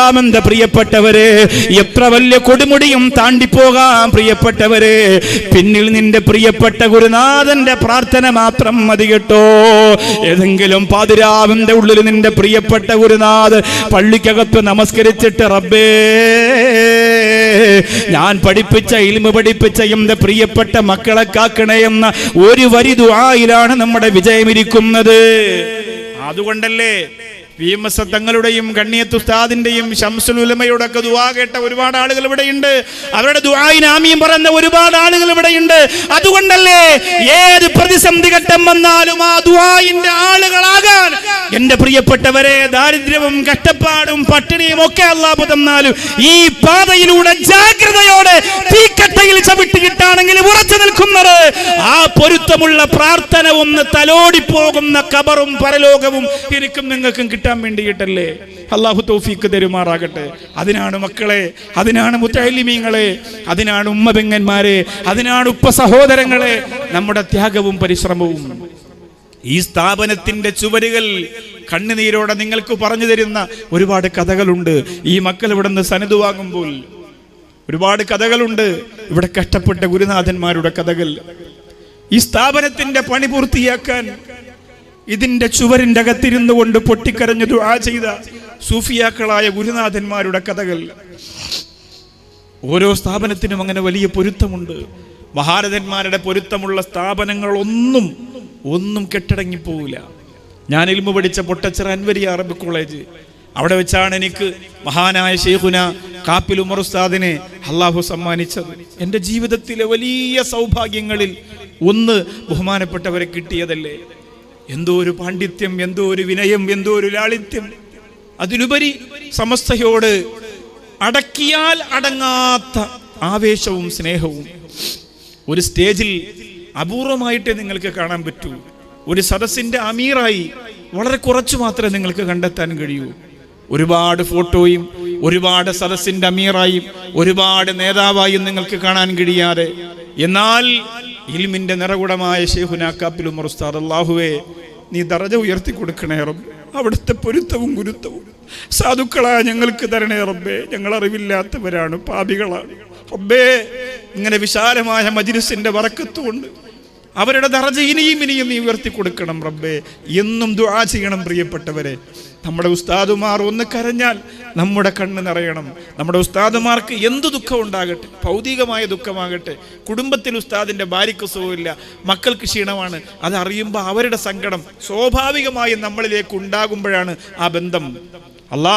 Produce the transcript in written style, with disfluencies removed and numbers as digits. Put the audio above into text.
ാമെന്റെ പ്രിയപ്പെട്ടവരെ, എത്ര വലിയ കൊടുമുടിയും താണ്ടിപ്പോകാം പ്രിയപ്പെട്ടവരെ. പിന്നിൽ നിന്റെ പ്രിയപ്പെട്ട ഗുരുനാഥന്റെ പ്രാർത്ഥന മാത്രം മതി കേട്ടോ. ഏതെങ്കിലും പാതിരാവിന്റെ ഉള്ളിൽ നിന്റെ പ്രിയപ്പെട്ട ഗുരുനാഥ് പള്ളിക്കകത്ത് നമസ്കരിച്ചിട്ട്, റബ്ബേ ഞാൻ പഠിപ്പിച്ച ഇൽമു പഠിപ്പിച്ച എന്റെ പ്രിയപ്പെട്ട മക്കളെ കാക്കണേ എന്ന ഒരു വരി ദുആയിലാണ് നമ്മുടെ വിജയമിരിക്കുന്നത്. അതുകൊണ്ടല്ലേ തങ്ങളുടെയും ഗണ്ണിയത്ത് ഉസ്താദിന്റെയും ശംസുൽ ഉലമയുടെ ഒക്കെ ദുആ കേട്ട ഒരുപാട് ആളുകൾ ഇവിടെയുണ്ട്. അവരുടെ ദുആയിന് ആമീൻ പറയുന്ന ഒരുപാട് ആളുകൾ ഇവിടെയുണ്ട്. അതുകൊണ്ടല്ലേ ഏത് പ്രതിസന്ധി ഘട്ടം വന്നാലും ആ ദുആയിന്റെ ആളുകളാകാൻ എന്റെ പ്രിയപ്പെട്ടവരെ, ദാരിദ്ര്യവും കഷ്ടപ്പാടും പട്ടിണിയും ഒക്കെ അല്ലാഹു തന്നാലും ഈ പാതയിലൂടെ ജാഗ്രതയോടെ തീക്കട്ടയിൽ ചവിട്ടിയിട്ടാണെങ്കിൽ ഉറച്ചു നിൽക്കുന്നത് ആ പൊരുത്തമുള്ള പ്രാർത്ഥന ഒന്ന് തലോടിപ്പോകുന്ന ഖബറും പരലോകവും എനിക്കും നിങ്ങൾക്കും കിട്ടാൻ വേണ്ടിയിട്ടല്ലേ. അല്ലാഹു തൗഫീഖ് തരുമാറാകട്ടെ. അതിനാണ് മക്കളെ, അതിനാണ് മുത്തഅല്ലിമീങ്ങളെ, അതിനാണ് ഉമ്മ പെങ്ങന്മാരെ, അതിനാണ് ഉപ്പ സഹോദരങ്ങളെ നമ്മുടെ ത്യാഗവും പരിശ്രമവും. ഈ സ്ഥാപനത്തിന്റെ ചുവരുകൾ കണ്ണുനീരോടെ നിങ്ങൾക്ക് പറഞ്ഞു തരുന്ന ഒരുപാട് കഥകളുണ്ട്. ഈ മക്കൾ ഇവിടെ നിന്ന് സനദ് വാങ്ങുമ്പോൾ ഒരുപാട് കഥകളുണ്ട്. ഇവിടെ കഷ്ടപ്പെട്ട ഗുരുനാഥന്മാരുടെ കഥകൾ. ഈ സ്ഥാപനത്തിന്റെ പണി പൂർത്തിയാക്കാൻ ഇതിന്റെ ചുവരിന്റെ അകത്തിരുന്നു കൊണ്ട് പൊട്ടിക്കരഞ്ഞു ദുആ ചെയ്ത സൂഫിയാക്കളായ ഗുരുനാഥന്മാരുടെ കഥകൾ. ഓരോ സ്ഥാപനത്തിനും അങ്ങനെ വലിയ പൊരുത്തമുണ്ട്. മഹാരഥന്മാരുടെ പൊരുത്തമുള്ള സ്ഥാപനങ്ങൾ ഒന്നും കെട്ടടങ്ങിപ്പോവില്ല. ഞാൻ ഇൽമു പഠിച്ച പൊട്ടച്ചിറ അൻവരിയ അറബിക് കോളേജ്, അവിടെ വെച്ചാണ് എനിക്ക് മഹാനായ ശൈഖുന കാപ്പിൽ ഉമർ ഉസ്താദിനെ അല്ലാഹു സമ്മാനിച്ചത്. എൻ്റെ ജീവിതത്തിലെ വലിയ സൗഭാഗ്യങ്ങളിൽ ഒന്ന് ബഹുമാനപ്പെട്ടവരെ കിട്ടിയതല്ലേ. എന്തോ ഒരു പാണ്ഡിത്യം, എന്തോ ഒരു വിനയം, എന്തോ ഒരു ലാളിത്യം, അതിലുപരി സമസ്തയോട് അടക്കിയാൽ അടങ്ങാത്ത ആവേശവും സ്നേഹവും. ഒരു സ്റ്റേജിൽ അപൂർവമായിട്ടേ നിങ്ങൾക്ക് കാണാൻ പറ്റൂ. ഒരു സദസ്സിന്റെ അമീറായി വളരെ കുറച്ചു മാത്രമേ നിങ്ങൾക്ക് കണ്ടെത്താൻ കഴിയൂ. ഒരുപാട് ഫോട്ടോയും ഒരുപാട് സദസ്സിന്റെ അമീറായും ഒരുപാട് നേതാവായും നിങ്ങൾക്ക് കാണാൻ കഴിയാതെ, എന്നാൽ ഇൽമിന്റെ നിറകുടമായ ശൈഖുനാ കാപ്പിൽ ഉമർ ഉസ്താദ്, അല്ലാഹുവേ നീ ദറജ ഉയർത്തി കൊടുക്കണേ റബ്ബ്. അവിടുത്തെ പൊരുത്തവും ഗുരുത്വവും സാധുക്കളായ ഞങ്ങൾക്ക് തരണേ റബ്ബേ. ഞങ്ങൾ അറിവില്ലാത്തവരാണ്, പാപികളാണ് റബ്ബേ. ഇങ്ങനെ വിശാലമായ മജ്‌ലിസിന്റെ ബറക്കത്ത് കൊണ്ട് അവരുടെ ദറജ ഇനിയും നീ ഉയർത്തി കൊടുക്കണം റബ്ബേ. എന്നും ദുആ ചെയ്യണം പ്രിയപ്പെട്ടവരെ. നമ്മുടെ ഉസ്താദുമാർ ഒന്ന് കരഞ്ഞാൽ നമ്മുടെ കണ്ണ് നിറയണം. നമ്മുടെ ഉസ്താദുമാർക്ക് എന്ത് ദുഃഖം ഉണ്ടാകട്ടെ, ഭൗതികമായ ദുഃഖമാകട്ടെ, കുടുംബത്തിൽ ഉസ്താദിന്റെ ഭാര്യയ്ക്ക് സുഖമില്ല, മക്കൾക്ക് ക്ഷീണമാണ്, അതറിയുമ്പോൾ അവരുടെ സങ്കടം സ്വാഭാവികമായും നമ്മളിലേക്ക് ഉണ്ടാകുമ്പോഴാണ് ആ ബന്ധം. അല്ലാഹു